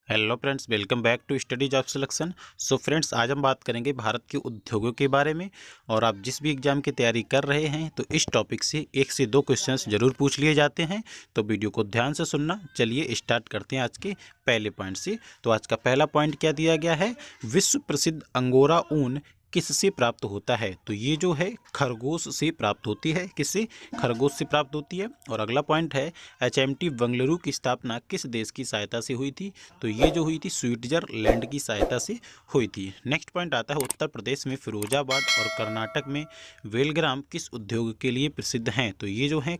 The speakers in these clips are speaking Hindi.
Hello friends, welcome back to study job selection. So friends, आज हम बात करेंगे भारत के उद्योगों के बारे में। और आप जिस भी एग्जाम की तैयारी कर रहे हैं तो इस टॉपिक से 1 से 2 क्वेश्चंस जरूर पूछ लिए जाते हैं, तो वीडियो को ध्यान से सुनना। चलिए स्टार्ट करते हैं आज के पहले पॉइंट से। तो आज का पहला पॉइंट क्या दिया गया है, विश्व प्रसिद्ध अंगोरा ऊन किससे प्राप्त होता है। तो ये जो है खरगोश से प्राप्त होती है। किससे? खरगोश से प्राप्त होती है। और अगला पॉइंट है, एचएमटी बेंगलुरु की स्थापना किस देश की सहायता से हुई थी। तो ये जो हुई थी स्विट्जरलैंड की सहायता से हुई थी। नेक्स्ट पॉइंट आता है, उत्तर प्रदेश में फिरोजाबाद और कर्नाटक में बेलग्राम किस उद्योग के लिए प्रसिद्ध हैं। तो ये जो है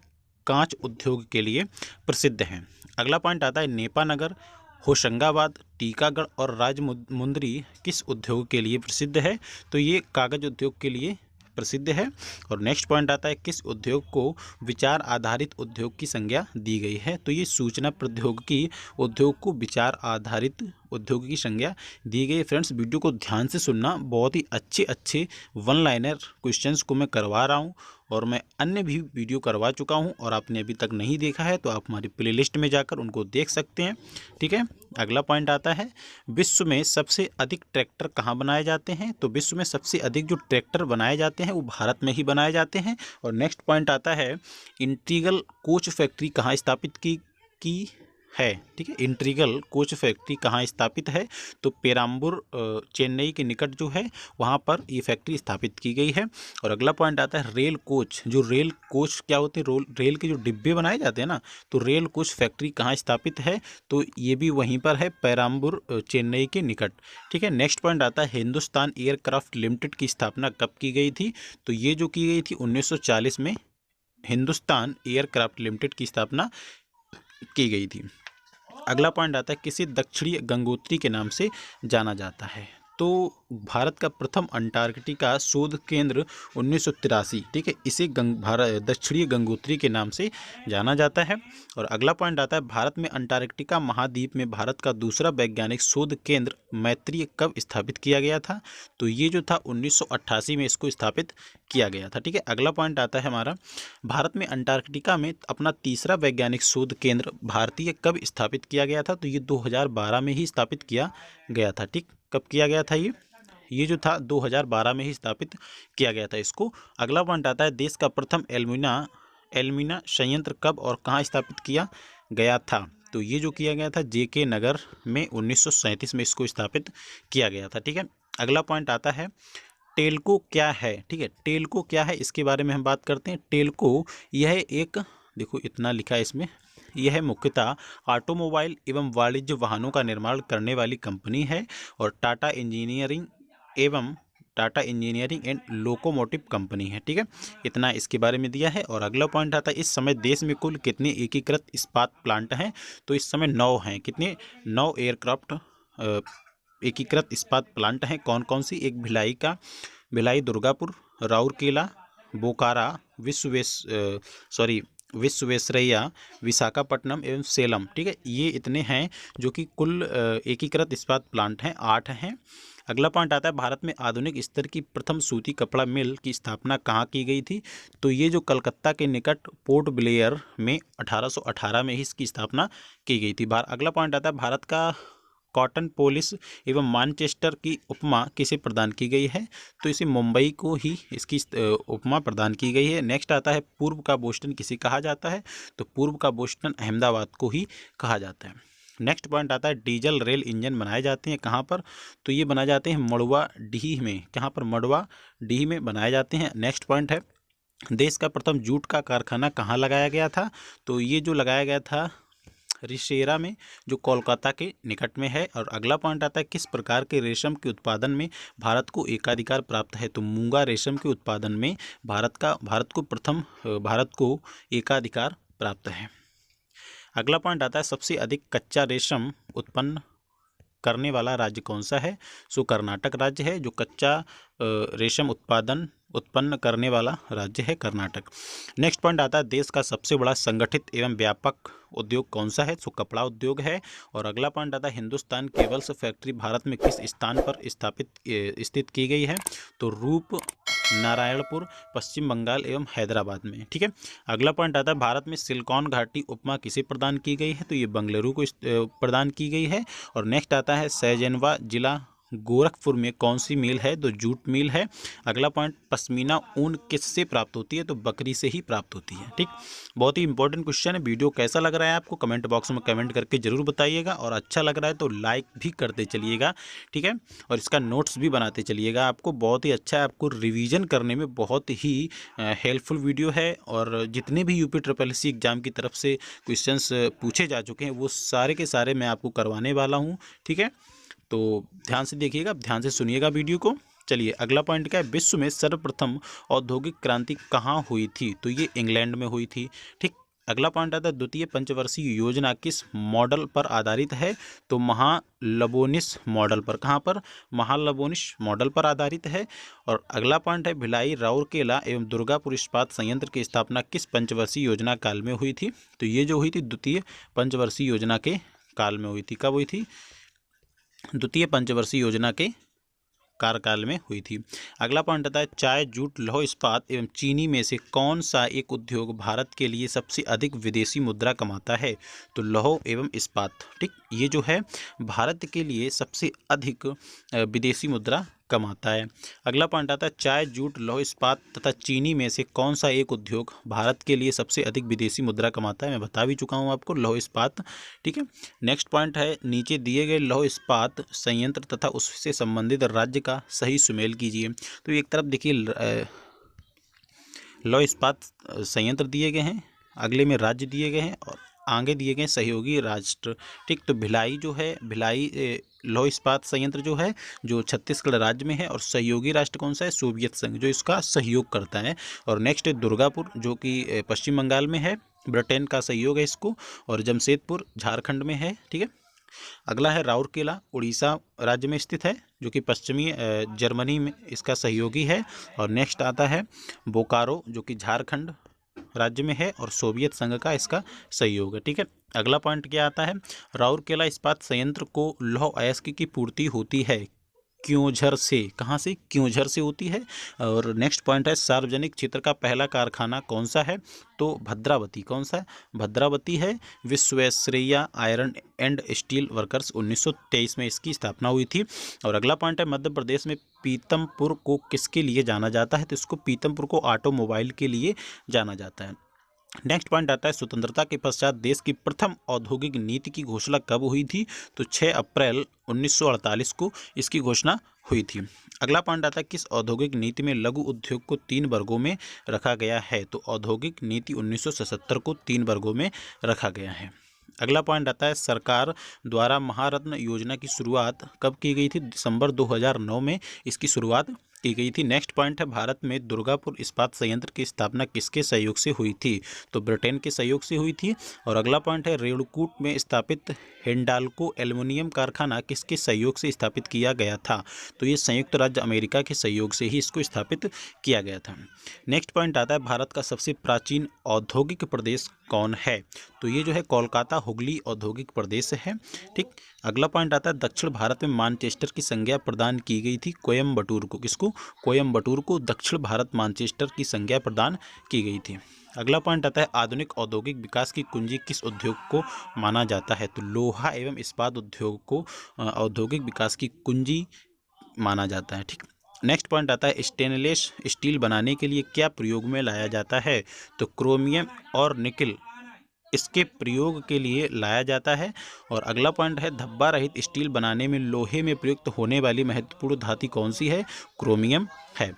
कांच उद्योग के लिए प्रसिद्ध हैं। अगला पॉइंट आता है, नेपानगर, होशंगाबाद, टीकागढ़ और राजमुंदरी किस उद्योग के लिए प्रसिद्ध है। तो ये कागज उद्योग के लिए प्रसिद्ध है। और नेक्स्ट पॉइंट आता है, किस उद्योग को विचार आधारित उद्योग की संज्ञा दी गई है। तो ये सूचना प्रौद्योगिकी उद्योग को विचार आधारित उद्योग की संज्ञा दी गई। फ्रेंड्स, वीडियो को ध्यान से सुनना, बहुत ही अच्छे वन लाइनर क्वेश्चंस को मैं करवा रहा हूँ और मैं अन्य भी वीडियो करवा चुका हूँ और आपने अभी तक नहीं देखा है तो आप हमारी प्लेलिस्ट में जाकर उनको देख सकते हैं। ठीक है। अगला पॉइंट आता है, विश्व में सबसे अधिक ट्रैक्टर कहाँ बनाए जाते हैं। तो विश्व में सबसे अधिक जो ट्रैक्टर बनाए जाते हैं वो भारत में ही बनाए जाते हैं। और नेक्स्ट पॉइंट आता है, इंटीग्रल कोच फैक्ट्री कहाँ स्थापित की है। ठीक है, इंटीग्रल कोच फैक्ट्री कहाँ स्थापित है। तो पेराम्बूर चेन्नई के निकट जो है वहाँ पर ये फैक्ट्री स्थापित की गई है। और अगला पॉइंट आता है, रेल कोच। जो रेल कोच क्या होते हैं, रेल के जो डिब्बे बनाए जाते हैं ना, तो रेल कोच फैक्ट्री कहाँ स्थापित है। तो ये भी वहीं पर है, पेराम्बूर चेन्नई के निकट। ठीक है। नेक्स्ट पॉइंट आता है, हिंदुस्तान एयरक्राफ्ट लिमिटेड की स्थापना कब की गई थी। तो ये जो की गई थी 1940 में हिंदुस्तान एयरक्राफ्ट लिमिटेड की स्थापना की गई थी। अगला पॉइंट आता है, किसी दक्षिणी गंगोत्री के नाम से जाना जाता है। तो भारत का प्रथम अंटार्कटिका शोध केंद्र 1983। ठीक है, इसे दक्षिणी गंगोत्री के नाम से जाना जाता है। और अगला पॉइंट आता है, भारत में अंटार्कटिका महाद्वीप में भारत का दूसरा वैज्ञानिक शोध केंद्र मैत्रेय कब स्थापित किया गया था। तो ये जो था 1988 में इसको स्थापित किया गया था। ठीक है। अगला पॉइंट आता है हमारा, भारत में अंटार्कटिका में अपना तीसरा वैज्ञानिक शोध केंद्र भारतीय कब स्थापित किया गया था। तो ये 2012 में ही स्थापित किया गया था। ठीक, कब किया गया था ये जो था 2012 में ही स्थापित किया गया था इसको। अगला पॉइंट आता है, देश का प्रथम एल्यूमिना संयंत्र कब और कहाँ स्थापित किया गया था। तो ये जो किया गया था जेके नगर में 1937 में इसको स्थापित किया गया था। ठीक है। अगला पॉइंट आता है, टेल्को क्या है। ठीक है, टेल्को क्या है इसके बारे में हम बात करते हैं। टेल्को यह एक, देखो इतना लिखा है इसमें, यह मुख्यतः ऑटोमोबाइल एवं वाणिज्य वाहनों का निर्माण करने वाली कंपनी है और Tata engineering and locomotive company है। ठीक है, इतना इसके बारे में दिया है। और अगला पॉइंट आता है, इस समय देश में कुल कितने एकीकृत इस्पात प्लांट हैं। तो इस समय 9 हैं। कितने? 9 एयरक्राफ्ट एकीकृत इस्पात प्लांट हैं। कौन कौन सी? एक भिलाई दुर्गापुर, राउरकेला, बोकारा, विश्वेश्वरैया, विशाखापट्टनम एवं सेलम। ठीक है, ये इतने हैं जो कि कुल एकीकृत इस्पात प्लांट हैं, 8 हैं। अगला पॉइंट आता है, भारत में आधुनिक स्तर की प्रथम सूती कपड़ा मिल की स्थापना कहाँ की गई थी। तो ये जो कलकत्ता के निकट पोर्ट ब्लेयर में 1818 में ही इसकी स्थापना की गई थी। अगला पॉइंट आता है, भारत का कॉटन पोलिस एवं मानचेस्टर की उपमा किसे प्रदान की गई है। तो इसे मुंबई को ही इसकी उपमा प्रदान की गई है। नेक्स्ट आता है, पूर्व का बोस्टन किसे कहा जाता है। तो पूर्व का बोस्टन अहमदाबाद को ही कहा जाता है। नेक्स्ट पॉइंट आता है, डीजल रेल इंजन बनाए जाते हैं कहाँ पर। तो ये बनाए जाते हैं मड़ुआडीह में। कहाँ पर? मड़ुआडीह में बनाए जाते हैं। नेक्स्ट पॉइंट है, देश का प्रथम जूट का कारखाना कहाँ लगाया गया था। तो ये जो लगाया गया था रिशेरा में, जो कोलकाता के निकट में है। और अगला पॉइंट आता है, किस प्रकार के रेशम के उत्पादन में भारत को एकाधिकार प्राप्त है। तो मूंगा रेशम के उत्पादन में भारत को एकाधिकार प्राप्त है। अगला पॉइंट आता है, सबसे अधिक कच्चा रेशम उत्पन्न करने वाला राज्य कौन सा है। सो कर्नाटक राज्य है, जो कच्चा रेशम उत्पन्न करने वाला राज्य है कर्नाटक। नेक्स्ट पॉइंट आता है, देश का सबसे बड़ा संगठित एवं व्यापक उद्योग कौन सा है। सो कपड़ा उद्योग है। और अगला पॉइंट आता है, हिंदुस्तान केबल्स फैक्ट्री भारत में किस स्थान पर स्थित की गई है। तो नारायणपुर, पश्चिम बंगाल एवं हैदराबाद में। ठीक है। अगला पॉइंट आता है भारत में सिलिकॉन घाटी उपमा किसे प्रदान की गई है, तो ये बेंगलुरु को प्रदान की गई है। और नेक्स्ट आता है सैजनवा जिला गोरखपुर में कौन सी मिल है, तो जूट मिल है। अगला पॉइंट पश्मीना ऊन किससे प्राप्त होती है, तो बकरी से ही प्राप्त होती है। ठीक, बहुत ही इंपॉर्टेंट क्वेश्चन है। वीडियो कैसा लग रहा है आपको कमेंट बॉक्स में कमेंट करके जरूर बताइएगा, और अच्छा लग रहा है तो लाइक भी करते चलिएगा। ठीक है, और इसका नोट्स भी बनाते चलिएगा। आपको बहुत ही अच्छा है, आपको रिवीजन करने में बहुत ही हेल्पफुल वीडियो है। और जितने भी यूपी ट्रिपल एससी एग्जाम की तरफ से क्वेश्चंस पूछे जा चुके हैं वो सारे के सारे मैं आपको करवाने वाला हूँ। ठीक है, तो ध्यान से देखिएगा, ध्यान से सुनिएगा वीडियो को। चलिए अगला पॉइंट क्या है, विश्व में सर्वप्रथम औद्योगिक क्रांति कहाँ हुई थी, तो ये इंग्लैंड में हुई थी। ठीक, अगला पॉइंट आता है द्वितीय पंचवर्षीय योजना किस मॉडल पर आधारित है, तो महालबोनिस मॉडल पर। कहाँ पर, महालबोनिस मॉडल पर आधारित है। और अगला पॉइंट है भिलाई, राउरकेला एवं दुर्गापुर इस्पात संयंत्र की स्थापना किस पंचवर्षीय योजना काल में हुई थी, तो ये जो हुई थी द्वितीय पंचवर्षीय योजना के काल में हुई थी। कब हुई थी, द्वितीय पंचवर्षीय योजना के कार्यकाल में हुई थी। अगला पॉइंट आता है चाय, जूट, लौह इस्पात एवं चीनी में से कौन सा एक उद्योग भारत के लिए सबसे अधिक विदेशी मुद्रा कमाता है, तो लौह एवं इस्पात। ठीक, ये जो है भारत के लिए सबसे अधिक विदेशी मुद्रा कमाता है। अगला पॉइंट आता है चाय, जूट, लौह इस्पात तथा चीनी में से कौन सा एक उद्योग भारत के लिए सबसे अधिक विदेशी मुद्रा कमाता है, मैं बता भी चुका हूँ आपको, लौह इस्पात। ठीक है, नेक्स्ट पॉइंट है नीचे दिए गए लौह इस्पात संयंत्र तथा उससे संबंधित राज्य का सही सुमेल कीजिए। तो एक तरफ देखिए लौह इस्पात संयंत्र दिए गए हैं, अगले में राज्य दिए गए हैं, और आगे दिए गए सहयोगी राष्ट्र। ठीक, तो भिलाई जो है, भिलाई लौह इस्पात संयंत्र जो है जो छत्तीसगढ़ राज्य में है, और सहयोगी राष्ट्र कौन सा है, सोवियत संघ, जो इसका सहयोग करता है। और नेक्स्ट है दुर्गापुर जो कि पश्चिम बंगाल में है, ब्रिटेन का सहयोग है इसको। और जमशेदपुर झारखंड में है। ठीक है, अगला है राउरकेला, उड़ीसा राज्य में स्थित है, जो कि पश्चिमी जर्मनी में इसका सहयोगी है। और नेक्स्ट आता है बोकारो जो कि झारखंड राज्य में है, और सोवियत संघ का इसका सहयोग है। ठीक है, अगला पॉइंट क्या आता है, राउरकेला इस्पात संयंत्र को लौह अयस्क की पूर्ति होती है क्योंझर से। कहाँ से, क्योंझर से होती है। और नेक्स्ट पॉइंट है सार्वजनिक क्षेत्र का पहला कारखाना कौन सा है, तो भद्रावती। कौन सा है, भद्रावती है। Visvesvaraya iron and steel workers 1923 में इसकी स्थापना हुई थी। और अगला पॉइंट है मध्य प्रदेश में पीतमपुर को किसके लिए जाना जाता है, तो इसको पीतमपुर को ऑटोमोबाइल के लिए जाना जाता है। नेक्स्ट पॉइंट आता है स्वतंत्रता के पश्चात देश की प्रथम औद्योगिक नीति की घोषणा कब हुई थी, तो 6 अप्रैल 1948 को इसकी घोषणा हुई थी। अगला पॉइंट आता है किस औद्योगिक नीति में लघु उद्योग को 3 वर्गों में रखा गया है, तो औद्योगिक नीति 1977 को 3 वर्गों में रखा गया है। अगला पॉइंट आता है सरकार द्वारा महारत्न योजना की शुरुआत कब की गई थी, दिसंबर 2009 में इसकी शुरुआत की गई थी। नेक्स्ट पॉइंट है भारत में दुर्गापुर इस्पात संयंत्र की स्थापना किसके सहयोग से हुई थी, तो ब्रिटेन के सहयोग से हुई थी। और अगला पॉइंट है रेणुकूट में स्थापित हिंडाल्को एल्युमिनियम कारखाना किसके सहयोग से स्थापित किया गया था, तो ये संयुक्त राज्य अमेरिका के सहयोग से ही इसको स्थापित किया गया था। नेक्स्ट पॉइंट आता है भारत का सबसे प्राचीन औद्योगिक प्रदेश कौन है, तो ये जो है कोलकाता हुगली औद्योगिक प्रदेश है। ठीक, अगला पॉइंट आता है दक्षिण भारत में मानचेस्टर की संज्ञा प्रदान की गई थी कोयम्बटूर को। किसको, कोयम्बटूर को दक्षिण भारत मानचेस्टर की संज्ञा प्रदान की गई थी। अगला पॉइंट आता है आधुनिक औद्योगिक विकास की कुंजी किस उद्योग को माना जाता है, तो लोहा एवं इस्पात उद्योग को औद्योगिक विकास की कुंजी माना जाता है। ठीक, नेक्स्ट पॉइंट आता है स्टेनलेस स्टील बनाने के लिए क्या प्रयोग में लाया जाता है, तो क्रोमियम और निकल इसके प्रयोग के लिए लाया जाता है। और अगला पॉइंट है धब्बा रहित स्टील बनाने में लोहे में प्रयुक्त होने वाली महत्वपूर्ण धातु कौन सी है, क्रोमियम है।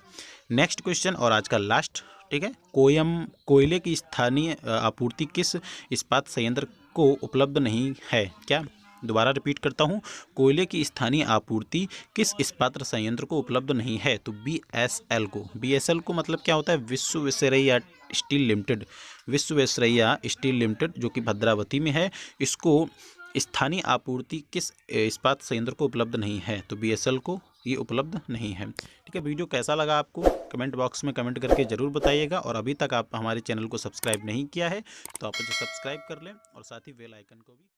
नेक्स्ट क्वेश्चन और आज का लास्ट। ठीक है, कोयले की स्थानीय आपूर्ति किस इस्पात संयंत्र को उपलब्ध नहीं है, क्या, दोबारा रिपीट करता हूँ, कोयले की स्थानीय आपूर्ति किस इस्पात संयंत्र को उपलब्ध नहीं है, तो BSL को। BSL को मतलब क्या होता है, Visvesvaraya steel limited, Visvesvaraya steel limited जो कि भद्रावती में है, इसको स्थानीय आपूर्ति किस इस्पात संयंत्र को उपलब्ध नहीं है, तो BSL को ये उपलब्ध नहीं है। ठीक है, वीडियो कैसा लगा आपको कमेंट बॉक्स में कमेंट करके ज़रूर बताइएगा। और अभी तक आप हमारे चैनल को सब्सक्राइब नहीं किया है तो आप मुझे सब्सक्राइब कर लें, और साथ ही बेल आइकन को भी